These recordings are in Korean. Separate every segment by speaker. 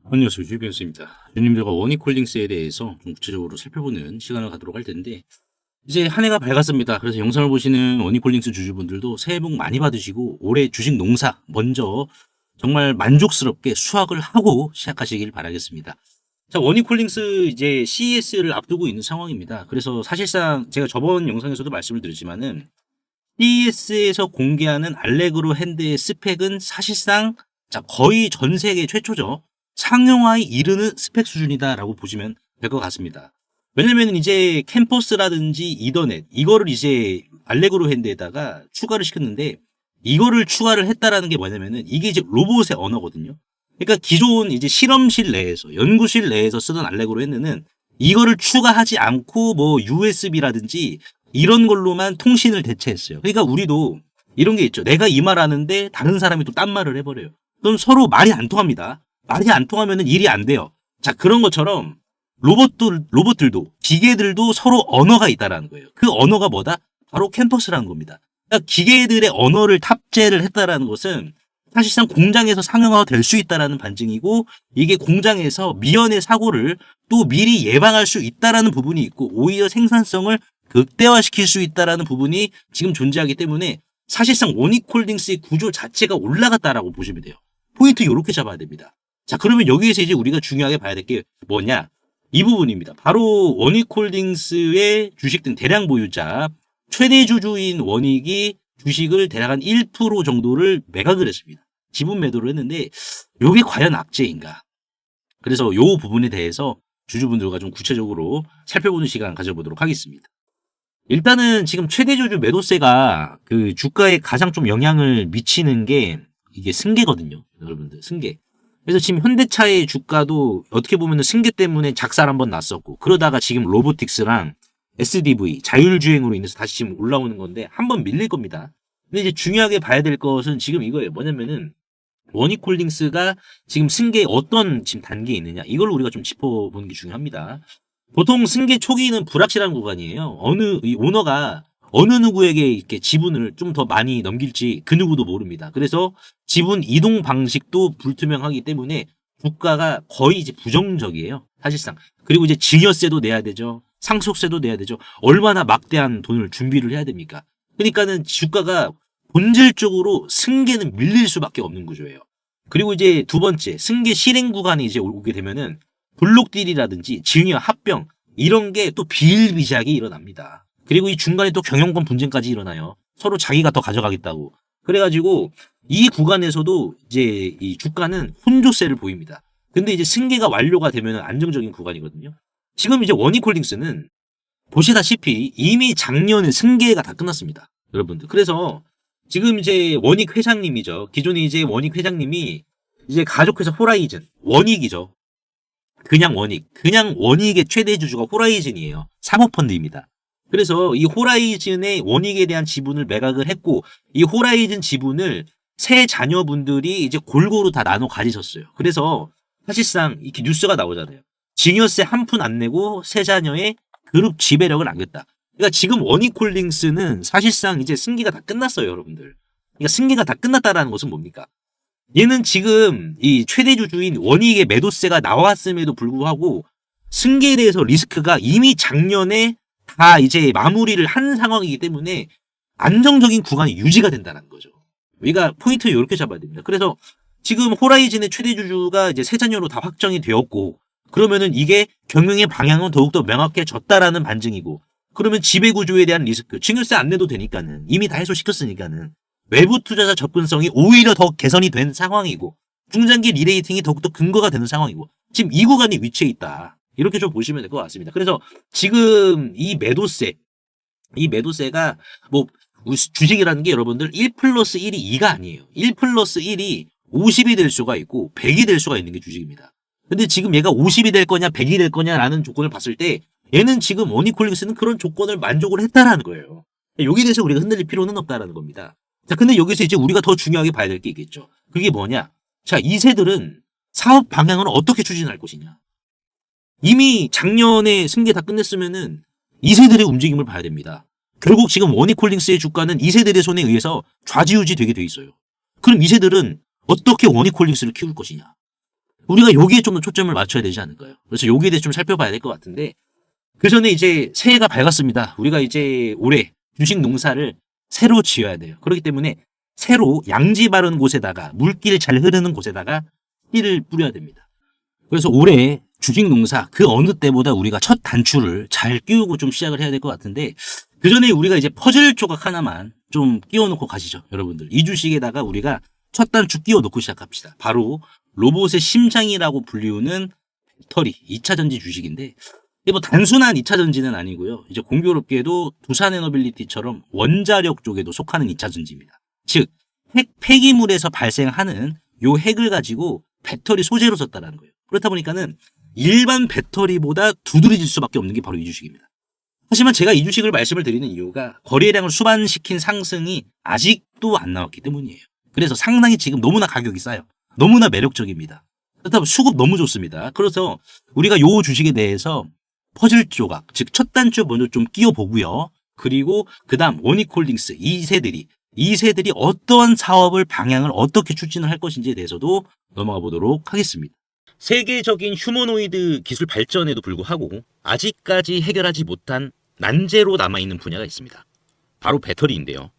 Speaker 1: 안녕하세요. 주변수입니다. 주님들과 원익홀딩스에 대해서 좀 구체적으로 살펴보는 시간을 갖도록 할 텐데, 이제 한 해가 밝았습니다. 그래서 영상을 보시는 원익홀딩스 주주분들도 새해 복 많이 받으시고, 올해 주식 농사 먼저 정말 만족스럽게 수확을 하고 시작하시길 바라겠습니다. 자, 원익홀딩스 이제 CES를 앞두고 있는 상황입니다. 그래서 사실상 제가 저번 영상에서도 말씀을 드렸지만은, CES에서 공개하는 알레그로 핸드의 스펙은 사실상 거의 전 세계 최초죠. 상용화에 이르는 스펙 수준이다라고 보시면 될 것 같습니다. 왜냐면 이제 캠퍼스라든지 이더넷 이거를 이제 알레그로 핸드에다가 추가를 시켰는데, 이거를 추가를 했다라는 게 뭐냐면은 이게 이제 로봇의 언어거든요. 그러니까 기존 이제 실험실 내에서 연구실 내에서 쓰던 알레그로 핸드는 이거를 추가하지 않고 뭐 USB라든지 이런 걸로만 통신을 대체했어요. 그러니까 우리도 이런 게 있죠. 내가 이 말 하는데 다른 사람이 또 딴 말을 해버려요. 그럼 서로 말이 안 통합니다. 말이 안 통하면 일이 안 돼요. 자, 그런 것처럼 로봇들도, 기계들도 서로 언어가 있다라는 거예요. 그 언어가 뭐다? 바로 캠퍼스라는 겁니다. 그러니까 기계들의 언어를 탑재를 했다라는 것은 사실상 공장에서 상용화가 될 수 있다라는 반증이고, 이게 공장에서 미연의 사고를 또 미리 예방할 수 있다라는 부분이 있고, 오히려 생산성을 극대화시킬 수 있다라는 부분이 지금 존재하기 때문에 사실상 원익홀딩스의 구조 자체가 올라갔다라고 보시면 돼요. 포인트 이렇게 잡아야 됩니다. 자, 그러면 여기에서 이제 우리가 중요하게 봐야 될 게 뭐냐? 이 부분입니다. 바로 원익홀딩스의 주식 등 대량 보유자, 최대 주주인 원익이 주식을 대략 한 1% 정도를 매각을 했습니다. 지분 매도를 했는데, 이게 과연 악재인가? 그래서 이 부분에 대해서 주주분들과 좀 구체적으로 살펴보는 시간 가져보도록 하겠습니다. 일단은 지금 최대 주주 매도세가 그 주가에 가장 좀 영향을 미치는 게 이게 승계거든요. 여러분들, 승계. 그래서 지금 현대차의 주가도 어떻게 보면 승계 때문에 작살 한번 났었고, 그러다가 지금 로보틱스랑 SDV, 자율주행으로 인해서 다시 지금 올라오는 건데 한번 밀릴 겁니다. 근데 이제 중요하게 봐야 될 것은 지금 이거예요. 뭐냐면은 원익홀딩스가 지금 승계에 어떤 지금 단계에 있느냐, 이걸 우리가 좀 짚어보는 게 중요합니다. 보통 승계 초기는 불확실한 구간이에요. 이 오너가 어느 누구에게 이렇게 지분을 좀 더 많이 넘길지 그 누구도 모릅니다. 그래서 지분 이동 방식도 불투명하기 때문에 주가가 거의 이제 부정적이에요. 사실상. 그리고 이제 증여세도 내야 되죠. 상속세도 내야 되죠. 얼마나 막대한 돈을 준비를 해야 됩니까? 그러니까는 주가가 본질적으로 승계는 밀릴 수밖에 없는 구조예요. 그리고 이제 두 번째, 승계 실행 구간이 이제 오게 되면은 블록딜이라든지 증여, 합병 이런 게 또 비일비재하게 일어납니다. 그리고 이 중간에 또 경영권 분쟁까지 일어나요. 서로 자기가 더 가져가겠다고. 그래가지고 이 구간에서도 이제 이 주가는 혼조세를 보입니다. 근데 이제 승계가 완료가 되면 안정적인 구간이거든요. 지금 이제 원익홀딩스는 보시다시피 이미 작년에 승계가 다 끝났습니다. 여러분들. 그래서 지금 이제 원익 회장님이죠. 기존에 이제 원익 회장님이 이제 가족회사 호라이즌, 원익이죠. 그냥 원익의 최대 주주가 호라이즌이에요. 사모펀드입니다. 그래서 이 호라이즌의 원익에 대한 지분을 매각을 했고, 이 호라이즌 지분을 세 자녀분들이 이제 골고루 다 나눠 가지셨어요. 그래서 사실상 이렇게 뉴스가 나오잖아요. 증여세 한 푼 안 내고 세 자녀의 그룹 지배력을 안겼다. 그러니까 지금 원익홀딩스는 사실상 이제 승계가 다 끝났어요, 여러분들. 그러니까 승계가 다 끝났다라는 것은 뭡니까? 얘는 지금 이 최대 주주인 원익의 매도세가 나왔음에도 불구하고 승계에 대해서 리스크가 이미 작년에 다 이제 마무리를 한 상황이기 때문에 안정적인 구간이 유지가 된다는 거죠. 우리가 포인트 이렇게 잡아야 됩니다. 그래서 지금 호라이즌의 최대 주주가 이제 세 자녀로 다 확정이 되었고, 그러면은 이게 경영의 방향은 더욱더 명확해졌다라는 반증이고, 그러면 지배구조에 대한 리스크, 증여세 안 내도 되니까는 이미 다 해소시켰으니까는 외부 투자자 접근성이 오히려 더 개선이 된 상황이고, 중장기 리레이팅이 더욱더 근거가 되는 상황이고, 지금 이 구간이 위치해 있다. 이렇게 좀 보시면 될 것 같습니다. 그래서 지금 이 매도세가 뭐 주식이라는 게 여러분들 1 플러스 1이 2가 아니에요. 1 플러스 1이 50이 될 수가 있고 100이 될 수가 있는 게 주식입니다. 근데 지금 얘가 50이 될 거냐 100이 될 거냐라는 조건을 봤을 때 얘는 지금 원익홀딩스는 그런 조건을 만족을 했다라는 거예요. 여기에 대해서 우리가 흔들릴 필요는 없다라는 겁니다. 자, 근데 여기서 이제 우리가 더 중요하게 봐야 될 게 있겠죠. 그게 뭐냐? 자, 이세들은 사업 방향을 어떻게 추진할 것이냐? 이미 작년에 승계 다 끝냈으면은 이세들의 움직임을 봐야 됩니다. 결국 지금 원익홀딩스의 주가는 이세들의 손에 의해서 좌지우지 되게 돼 있어요. 그럼 이세들은 어떻게 원익홀딩스를 키울 것이냐? 우리가 여기에 좀 더 초점을 맞춰야 되지 않을까요? 그래서 여기에 대해서 좀 살펴봐야 될 것 같은데, 그 전에 이제 새해가 밝았습니다. 우리가 이제 올해 주식 농사를 새로 지어야 돼요. 그렇기 때문에 새로 양지 바른 곳에다가 물길 잘 흐르는 곳에다가 씨를 뿌려야 됩니다. 그래서 올해 주식 농사 그 어느 때보다 우리가 첫 단추를 잘 끼우고 좀 시작을 해야 될 것 같은데, 그 전에 우리가 이제 퍼즐 조각 하나만 좀 끼워놓고 가시죠, 여러분들. 이 주식에다가 우리가 첫 단추 끼워놓고 시작합시다. 바로 로봇의 심장이라고 불리우는 배터리 2차 전지 주식인데, 이게 뭐 단순한 2차 전지는 아니고요. 이제 공교롭게도 두산에너빌리티처럼 원자력 쪽에도 속하는 2차 전지입니다. 즉, 핵 폐기물에서 발생하는 요 핵을 가지고 배터리 소재로 썼다는 거예요. 그렇다 보니까는 일반 배터리보다 두드러질 수밖에 없는 게 바로 이 주식입니다. 하지만 제가 이 주식을 말씀을 드리는 이유가 거래량을 수반시킨 상승이 아직도 안 나왔기 때문이에요. 그래서 상당히 지금 너무나 가격이 싸요. 너무나 매력적입니다. 그렇다면 수급 너무 좋습니다. 그래서 우리가 요 주식에 대해서 퍼즐 조각, 즉 첫 단추 먼저 좀 끼워보고요. 그리고 그 다음 원익홀딩스 이 세들이 어떤 사업을 방향을 어떻게 추진을 할 것인지에 대해서도 넘어가 보도록 하겠습니다. 세계적인 휴머노이드 기술 발전에도 불구하고 아직까지 해결하지 못한 난제로 남아있는 분야가 있습니다. 바로 배터리인데요.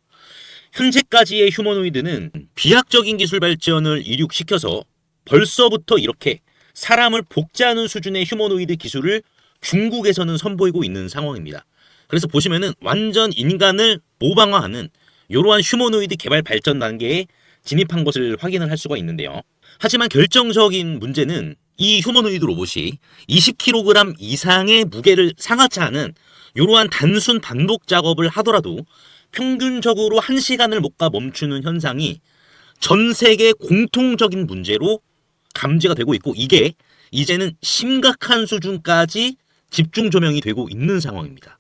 Speaker 1: 현재까지의 휴머노이드는 비약적인 기술 발전을 이룩시켜서 벌써부터 이렇게 사람을 복제하는 수준의 휴머노이드 기술을 중국에서는 선보이고 있는 상황입니다. 그래서 보시면은 완전 인간을 모방화하는 이러한 휴머노이드 개발 발전 단계에 진입한 것을 확인을 할 수가 있는데요. 하지만 결정적인 문제는 이 휴머노이드 로봇이 20kg 이상의 무게를 상하치 않은 이러한 단순 반복 작업을 하더라도 평균적으로 1시간을 못 가 멈추는 현상이 전 세계 공통적인 문제로 감지가 되고 있고, 이게 이제는 심각한 수준까지 집중 조명이 되고 있는 상황입니다.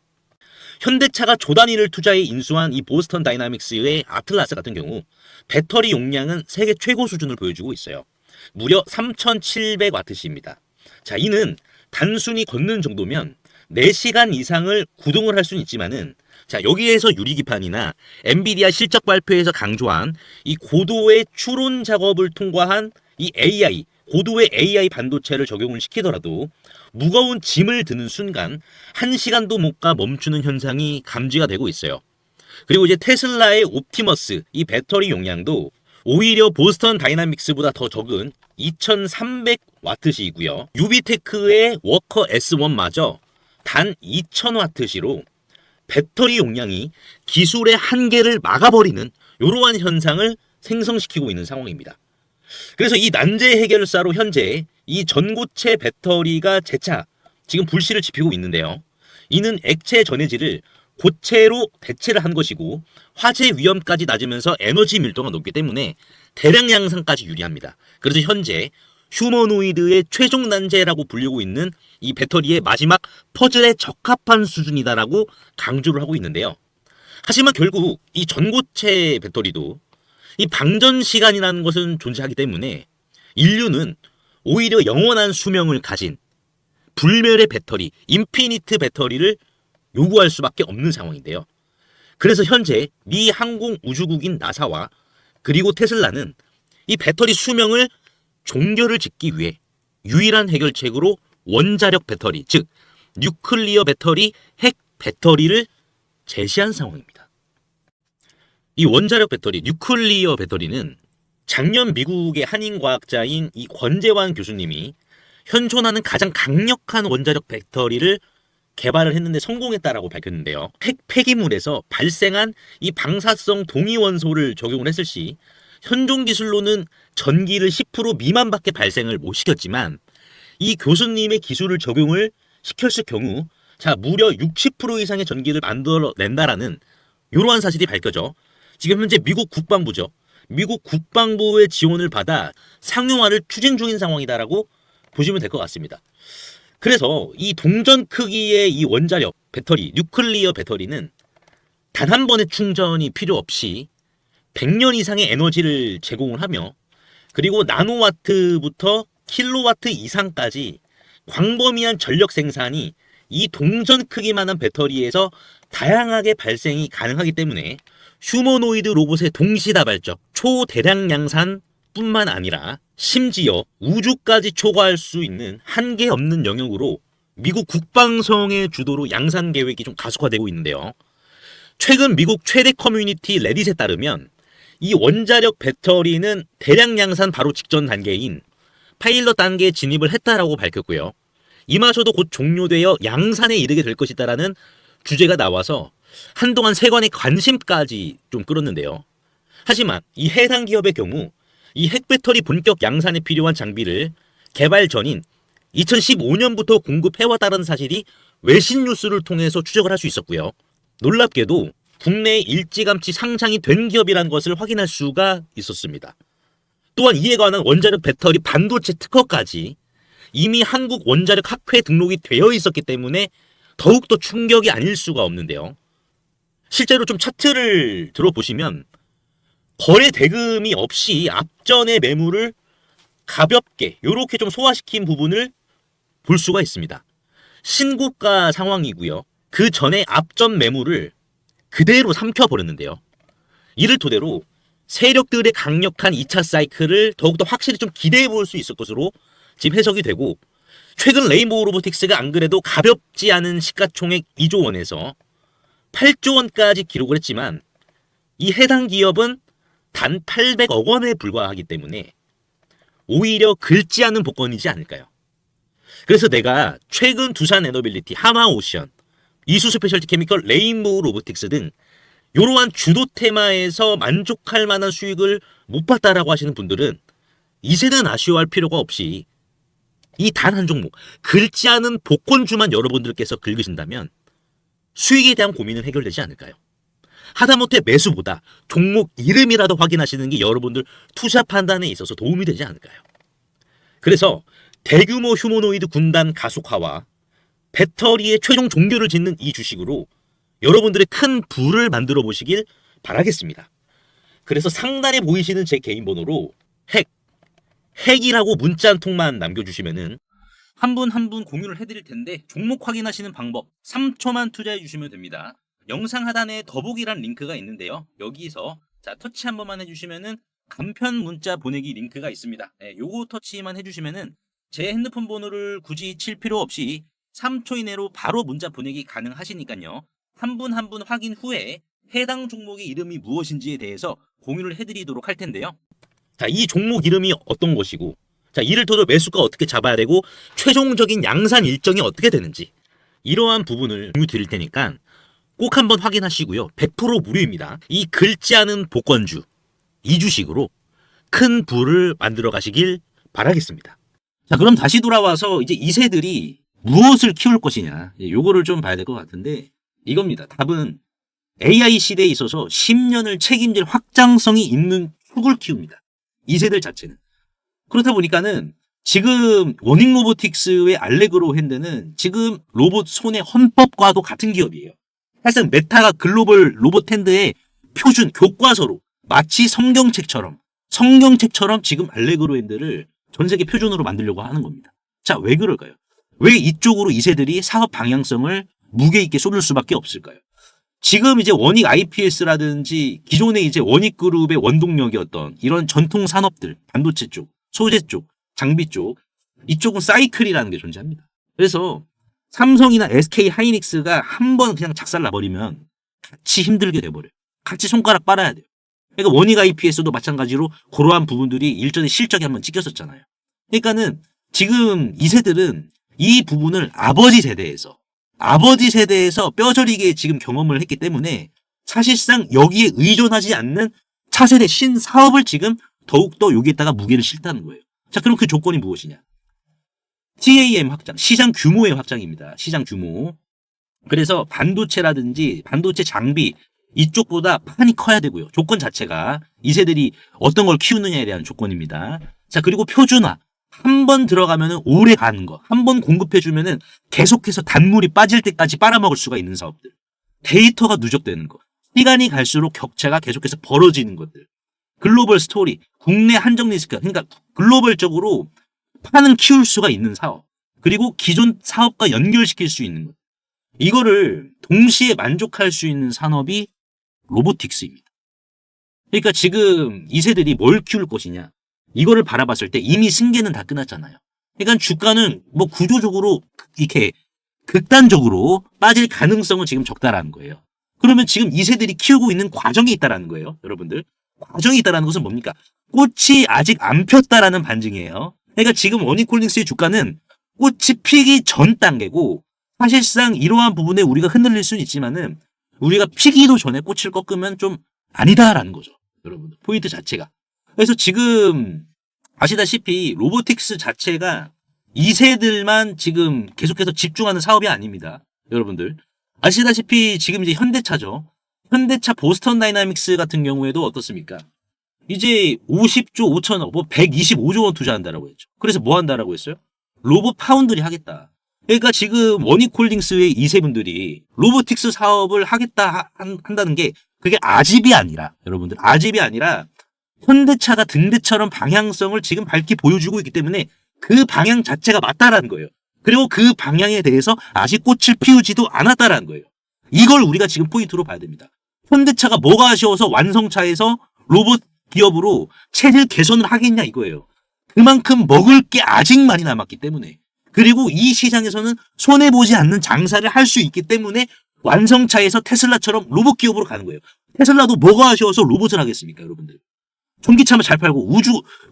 Speaker 1: 현대차가 조 단위를 투자해 인수한 이 보스턴 다이나믹스의 아틀라스 같은 경우 배터리 용량은 세계 최고 수준을 보여주고 있어요. 무려 3700와트시입니다. 자, 이는 단순히 걷는 정도면 4시간 이상을 구동을 할 수는 있지만은, 자, 여기에서 유리기판이나 엔비디아 실적 발표에서 강조한 이 고도의 추론 작업을 통과한 이 AI, 고도의 AI 반도체를 적용을 시키더라도 무거운 짐을 드는 순간 1시간도 못 가 멈추는 현상이 감지가 되고 있어요. 그리고 이제 테슬라의 옵티머스 이 배터리 용량도 오히려 보스턴 다이나믹스보다 더 적은 2300와트시이고요. 유비테크의 워커 S1마저 단 2000와트시로 배터리 용량이 기술의 한계를 막아버리는 이러한 현상을 생성시키고 있는 상황입니다. 그래서 이 난제 해결사로 현재 이 전고체 배터리가 재차 지금 불씨를 지피고 있는데요. 이는 액체 전해질을 고체로 대체를 한 것이고 화재 위험까지 낮으면서 에너지 밀도가 높기 때문에 대량 양산까지 유리합니다. 그래서 현재 휴머노이드의 최종 난제라고 불리고 있는 이 배터리의 마지막 퍼즐에 적합한 수준이다라고 강조를 하고 있는데요. 하지만 결국 이 전고체 배터리도 이 방전 시간이라는 것은 존재하기 때문에 인류는 오히려 영원한 수명을 가진 불멸의 배터리, 인피니트 배터리를 요구할 수밖에 없는 상황인데요. 그래서 현재 미 항공우주국인 나사와 그리고 테슬라는 이 배터리 수명을 종결을 짓기 위해 유일한 해결책으로 원자력 배터리, 즉 뉴클리어 배터리, 핵 배터리를 제시한 상황입니다. 이 원자력 배터리, 뉴클리어 배터리는 작년 미국의 한인과학자인 이 권재환 교수님이 현존하는 가장 강력한 원자력 배터리를 개발을 했는데 성공했다라고 밝혔는데요. 핵 폐기물에서 발생한 이 방사성 동위원소를 적용을 했을 시 현존 기술로는 전기를 10% 미만밖에 발생을 못 시켰지만 이 교수님의 기술을 적용을 시켰을 경우 무려 60% 이상의 전기를 만들어낸다라는 이러한 사실이 밝혀져 지금 현재 미국 국방부죠. 미국 국방부의 지원을 받아 상용화를 추진 중인 상황이다라고 보시면 될 것 같습니다. 그래서 이 동전 크기의 이 원자력 배터리, 뉴클리어 배터리는 단 한 번의 충전이 필요 없이 100년 이상의 에너지를 제공을 하며 그리고 나노와트부터 킬로와트 이상까지 광범위한 전력 생산이 이 동전 크기만한 배터리에서 다양하게 발생이 가능하기 때문에 휴머노이드 로봇의 동시다발적 초대량 양산
Speaker 2: 미국뿐만 아니라 심지어 우주까지 초과할 수 있는 한계 없는 영역으로 미국 국방성의 주도로 양산 계획이 좀 가속화되고 있는데요. 최근 미국 최대 커뮤니티 레딧에 따르면 이 원자력 배터리는 대량 양산 바로 직전 단계인 파일럿 단계에 진입을 했다라고 밝혔고요. 이마저도 곧 종료되어 양산에 이르게 될 것이다라는 주제가 나와서 한동안 세관의 관심까지 좀 끌었는데요. 하지만 이 해당 기업의 경우 이 핵배터리 본격 양산에 필요한 장비를 개발 전인 2015년부터 공급해왔다는 사실이 외신 뉴스를 통해서 추적을 할 수 있었고요. 놀랍게도 국내에 일찌감치 상장이 된 기업이라는 것을 확인할 수가 있었습니다. 또한 이에 관한 원자력 배터리 반도체 특허까지 이미 한국 원자력 학회에 등록이 되어 있었기 때문에 더욱더 충격이 아닐 수가 없는데요. 실제로 좀 차트를 들어보시면 거래 대금이 없이 앞전의 매물을 가볍게 이렇게 좀 소화시킨 부분을 볼 수가 있습니다. 신고가 상황이고요. 그 전에 앞전 매물을 그대로 삼켜버렸는데요. 이를 토대로 세력들의 강력한 2차 사이클을 더욱더 확실히 좀 기대해 볼 수 있을 것으로 지금 해석이 되고, 최근 레인보우 로보틱스가 안 그래도 가볍지 않은 시가총액 2조 원에서 8조 원까지 기록을 했지만 이 해당 기업은 단 800억 원에 불과하기 때문에 오히려 긁지 않은 복권이지 않을까요? 그래서 내가 최근 두산 에너빌리티, 하마오션, 이수 스페셜티 케미컬, 레인보우 로보틱스 등 이러한 주도 테마에서 만족할 만한 수익을 못 봤다라고 하시는 분들은 이제는 아쉬워할 필요가 없이 이 단 한 종목, 긁지 않은 복권주만 여러분들께서 긁으신다면 수익에 대한 고민은 해결되지 않을까요? 하다못해 매수보다 종목 이름이라도 확인하시는 게 여러분들 투자 판단에 있어서 도움이 되지 않을까요? 그래서 대규모 휴머노이드 군단 가속화와 배터리의 최종 종결을 짓는 이 주식으로 여러분들의 큰 부를 만들어 보시길 바라겠습니다. 그래서 상단에 보이시는 제 개인 번호로 핵이라고 문자 한 통만 남겨주시면은 한 분 한 분 공유를 해드릴 텐데, 종목 확인하시는 방법 3초만 투자해 주시면 됩니다. 영상 하단에 더보기란 링크가 있는데요. 여기서 터치 한 번만 해주시면은 간편 문자 보내기 링크가 있습니다. 요거 터치만 해주시면은 제 핸드폰 번호를 굳이 칠 필요 없이 3초 이내로 바로 문자 보내기 가능하시니까요. 한 분 한 분 확인 후에 해당 종목의 이름이 무엇인지에 대해서 공유를 해드리도록 할 텐데요. 이 종목 이름이 어떤 것이고, 이를 토대로 매수가 어떻게 잡아야 되고, 최종적인 양산 일정이 어떻게 되는지, 이러한 부분을 공유 드릴 테니까 꼭 한번 확인하시고요. 100% 무료입니다. 이 긁지 않은 복권주, 이 주식으로 큰 부를 만들어 가시길 바라겠습니다. 자, 그럼 다시 돌아와서 이제 2세들이 무엇을 키울 것이냐, 요거를 좀 봐야 될 것 같은데, 이겁니다. 답은 AI 시대에 있어서 10년을 책임질 확장성이 있는 축을 키웁니다. 2세들 자체는. 그렇다 보니까는 지금 워닝 로보틱스의 알레그로 핸드는 지금 로봇 손의 헌법과도 같은 기업이에요. 사실상 메타가 글로벌 로봇 핸드의 표준 교과서로 마치 성경책처럼 지금 알레그로 핸드를 전 세계 표준으로 만들려고 하는 겁니다. 자, 왜 그럴까요? 왜 이쪽으로 2세들이 사업 방향성을 무게 있게 쏟을 수밖에 없을까요? 지금 이제 원익 IPS라든지 기존의 이제 원익 그룹의 원동력이었던 이런 전통 산업들, 반도체 쪽, 소재 쪽, 장비 쪽, 이쪽은 사이클이라는 게 존재합니다. 그래서 삼성이나 SK 하이닉스가 한번 그냥 작살나버리면 같이 힘들게 돼버려요. 같이 손가락 빨아야 돼요. 그러니까 원익 IPS도 마찬가지로 그러한 부분들이 일전에 실적에 한번 찍혔었잖아요. 그러니까는 지금 2세들은 이 부분을 아버지 세대에서 뼈저리게 지금 경험을 했기 때문에 사실상 여기에 의존하지 않는 차세대 신사업을 지금 더욱더 여기에다가 무게를 실다는 거예요. 자, 그럼 그 조건이 무엇이냐? TAM 확장, 시장 규모의 확장입니다. 시장 규모. 그래서 반도체라든지 반도체 장비 이쪽보다 판이 커야 되고요. 조건 자체가 2세들이 어떤 걸 키우느냐에 대한 조건입니다. 자, 그리고 표준화. 한 번 들어가면은 오래 가는 거. 한 번 공급해주면은 계속해서 단물이 빠질 때까지 빨아먹을 수가 있는 사업들. 데이터가 누적되는 거. 시간이 갈수록 격차가 계속해서 벌어지는 것들. 글로벌 스토리. 국내 한정 리스크. 그러니까 글로벌적으로 판을 키울 수가 있는 사업. 그리고 기존 사업과 연결시킬 수 있는 것. 이거를 동시에 만족할 수 있는 산업이 로보틱스입니다. 그러니까 지금 2세들이 뭘 키울 것이냐.
Speaker 1: 이거를 바라봤을 때 이미 승계는 다 끝났잖아요. 그러니까 주가는 뭐 구조적으로 이렇게 극단적으로 빠질 가능성은 지금 적다라는 거예요. 그러면 지금 이세들이 키우고 있는 과정이 있다라는 거예요. 여러분들. 과정이 있다라는 것은 뭡니까? 꽃이 아직 안 폈다라는 반증이에요. 그러니까 지금 원익홀딩스의 주가는 꽃이 피기 전 단계고 사실상 이러한 부분에 우리가 흔들릴 수는 있지만은 우리가 피기도 전에 꽃을 꺾으면 좀 아니다라는 거죠. 여러분들. 포인트 자체가. 그래서 지금 아시다시피 로보틱스 자체가 2세들만 지금 계속해서 집중하는 사업이 아닙니다. 여러분들. 아시다시피 지금 이제 현대차죠. 현대차 보스턴 다이나믹스 같은 경우에도 어떻습니까? 이제 50조 5천억, 뭐 125조 원 투자한다라고 했죠. 그래서 뭐 한다라고 했어요? 로봇 파운드리 하겠다. 그러니까 지금 원익홀딩스의 2세분들이 로보틱스 사업을 하겠다 한다는 게 그게 아집이 아니라 여러분들 아집이 아니라 현대차가 등대처럼 방향성을 지금 밝히 보여주고 있기 때문에 그 방향 자체가 맞다라는 거예요. 그리고 그 방향에 대해서 아직 꽃을 피우지도 않았다라는 거예요. 이걸 우리가 지금 포인트로 봐야 됩니다. 현대차가 뭐가 아쉬워서 완성차에서 로봇 기업으로 체질 개선을 하겠냐 이거예요. 그만큼 먹을 게 아직 많이 남았기 때문에 그리고 이 시장에서는 손해보지 않는 장사를 할 수 있기 때문에 완성차에서 테슬라처럼 로봇 기업으로 가는 거예요. 테슬라도 뭐가 아쉬워서 로봇을 하겠습니까 여러분들. 전기차만 잘 팔고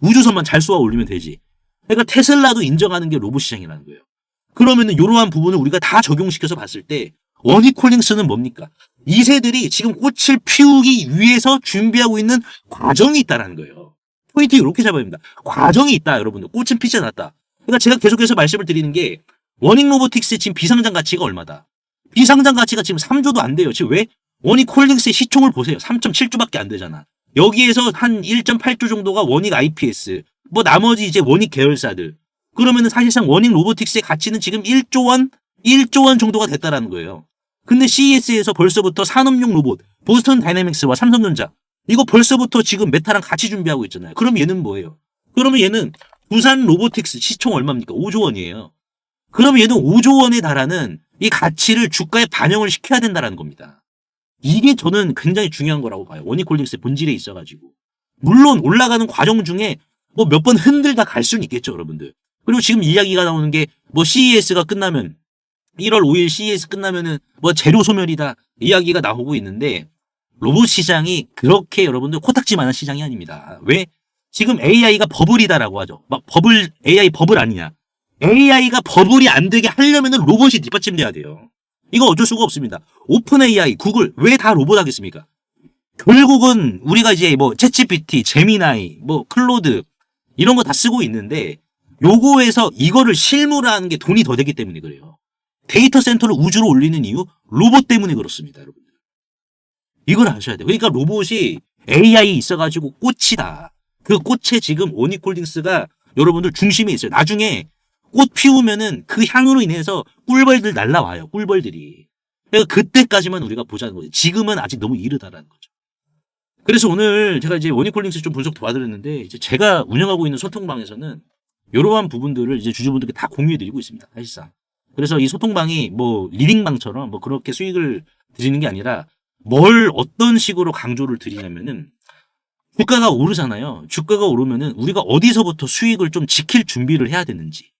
Speaker 1: 우주선만 잘 쏘아 올리면 되지. 그러니까 테슬라도 인정하는 게 로봇 시장이라는 거예요. 그러면은 이러한 부분을 우리가 다 적용시켜서 봤을 때 원익홀딩스는 뭡니까? 2세들이 지금 꽃을 피우기 위해서 준비하고 있는 과정이 있다는 거예요. 포인트 이렇게 잡아야 됩니다. 과정이 있다 여러분들. 꽃은 피지 않았다. 그러니까 제가 계속해서 말씀을 드리는 게 원익로보틱스의 지금 비상장 가치가 얼마다? 비상장 가치가 지금 3조도 안 돼요. 지금 왜? 원익홀딩스의 시총을 보세요. 3.7조밖에 안 되잖아. 여기에서 한 1.8조 정도가 원익 IPS, 뭐 나머지 이제 원익 계열사들. 그러면은 사실상 원익 로보틱스의 가치는 지금 1조 원 정도가 됐다라는 거예요. 근데 CES에서 벌써부터 산업용 로봇, 보스턴 다이내믹스와 삼성전자 이거 벌써부터 지금 메타랑 같이 준비하고 있잖아요. 그럼 얘는 뭐예요? 그러면 얘는 부산 로보틱스 시총 얼마입니까? 5조 원이에요. 그러면 얘는 5조 원에 달하는 이 가치를 주가에 반영을 시켜야 된다는 겁니다. 이게 저는 굉장히 중요한 거라고 봐요. 원익홀딩스의 본질에 있어가지고. 물론 올라가는 과정 중에 뭐 몇 번 흔들다 갈 수는 있겠죠, 여러분들. 그리고 지금 이야기가 나오는 게 뭐 CES가 끝나면 1월 5일 CES 끝나면은 뭐 재료 소멸이다 이야기가 나오고 있는데 로봇 시장이 그렇게 여러분들 코딱지만한 시장이 아닙니다. 왜? 지금 AI가 버블이다라고 하죠. 막 버블 AI 버블 아니냐? AI가 버블이 안 되게 하려면은 로봇이 뒷받침돼야 돼요. 이거 어쩔 수가 없습니다. 오픈 AI, 구글 왜 다 로봇 하겠습니까? 결국은 우리가 이제 뭐 챗GPT, 제미나이, 뭐 클로드 이런 거 다 쓰고 있는데 요거에서 이거를 실무화하는 게 돈이 더 되기 때문에 그래요. 데이터 센터를 우주로 올리는 이유 로봇 때문에 그렇습니다, 여러분들. 이걸 아셔야 돼요. 그러니까 로봇이 AI 있어가지고 꽃이다. 그 꽃에 지금 원익홀딩스가 여러분들 중심에 있어요. 나중에 꽃 피우면은 그 향으로 인해서 꿀벌들 날라와요. 꿀벌들이. 그러니까 그때까지만 우리가 보자는 거죠. 지금은 아직 너무 이르다라는 거죠. 그래서 오늘 제가 이제 원익홀딩스 좀 분석 도와드렸는데 이제 제가 운영하고 있는 소통방에서는 이러한 부분들을 이제 주주분들께 다 공유해드리고 있습니다. 사실상. 그래서 이 소통방이 뭐 리딩방처럼 뭐 그렇게 수익을 드리는 게 아니라 뭘 어떤 식으로 강조를 드리냐면은 주가가 오르잖아요. 주가가 오르면은 우리가 어디서부터 수익을 좀 지킬 준비를 해야 되는지.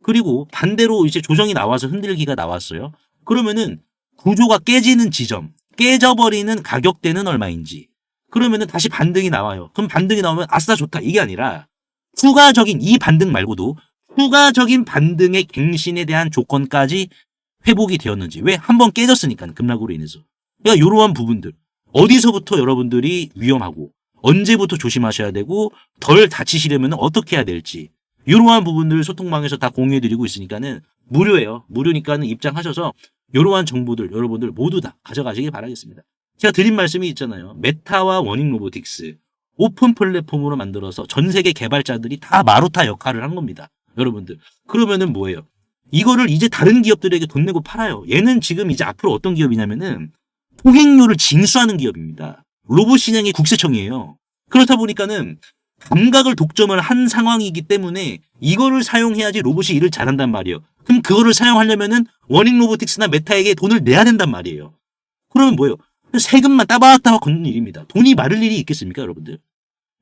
Speaker 1: 그리고 반대로 이제 조정이 나와서 흔들기가 나왔어요. 그러면은 구조가 깨지는 지점, 깨져버리는 가격대는 얼마인지. 그러면은 다시 반등이 나와요. 그럼 반등이 나오면 아싸 좋다 이게 아니라 추가적인 이 반등 말고도 추가적인 반등의 갱신에 대한 조건까지 회복이 되었는지. 왜? 한번 깨졌으니까 급락으로 인해서. 그러니까 이러한 부분들 어디서부터 여러분들이 위험하고 언제부터 조심하셔야 되고 덜 다치시려면 어떻게 해야 될지 이러한 부분들 소통방에서 다 공유해드리고 있으니까는 무료예요. 무료니까는 입장하셔서 이러한 정보들 여러분들 모두 다 가져가시길 바라겠습니다. 제가 드린 말씀이 있잖아요. 메타와 원익로보틱스 오픈 플랫폼으로 만들어서 전 세계 개발자들이 다 마루타 역할을 한 겁니다. 여러분들. 그러면은 뭐예요? 이거를 이제 다른 기업들에게 돈 내고 팔아요. 얘는 지금 이제 앞으로 어떤 기업이냐면은 통행료를 징수하는 기업입니다. 로봇 시장의 국세청이에요. 그렇다 보니까는 감각을 독점을 한 상황이기 때문에 이거를 사용해야지 로봇이 일을 잘한단 말이에요. 그럼 그거를 사용하려면은 원익로보틱스나 메타에게 돈을 내야 된단 말이에요. 그러면 뭐예요? 세금만 따박따박 걷는 일입니다. 돈이 마를 일이 있겠습니까, 여러분들?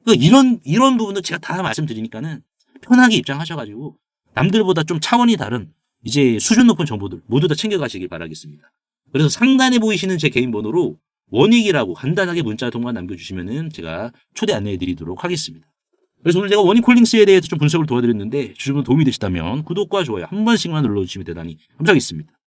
Speaker 1: 그러니까 이런 부분도 제가 다 말씀드리니까는 편하게 입장하셔가지고 남들보다 좀 차원이 다른 이제 수준 높은 정보들 모두 다 챙겨가시길 바라겠습니다. 그래서 상단에 보이시는 제 개인 번호로 원익이라고 간단하게 문자 통만 남겨주시면은 제가 초대 안내해 드리도록 하겠습니다. 그래서 오늘 제가 원익홀딩스에 대해서 좀 분석을 도와드렸는데 주주분 도움이 되시다면 구독과 좋아요 한 번씩만 눌러주시면 대단히 감사하겠습니다.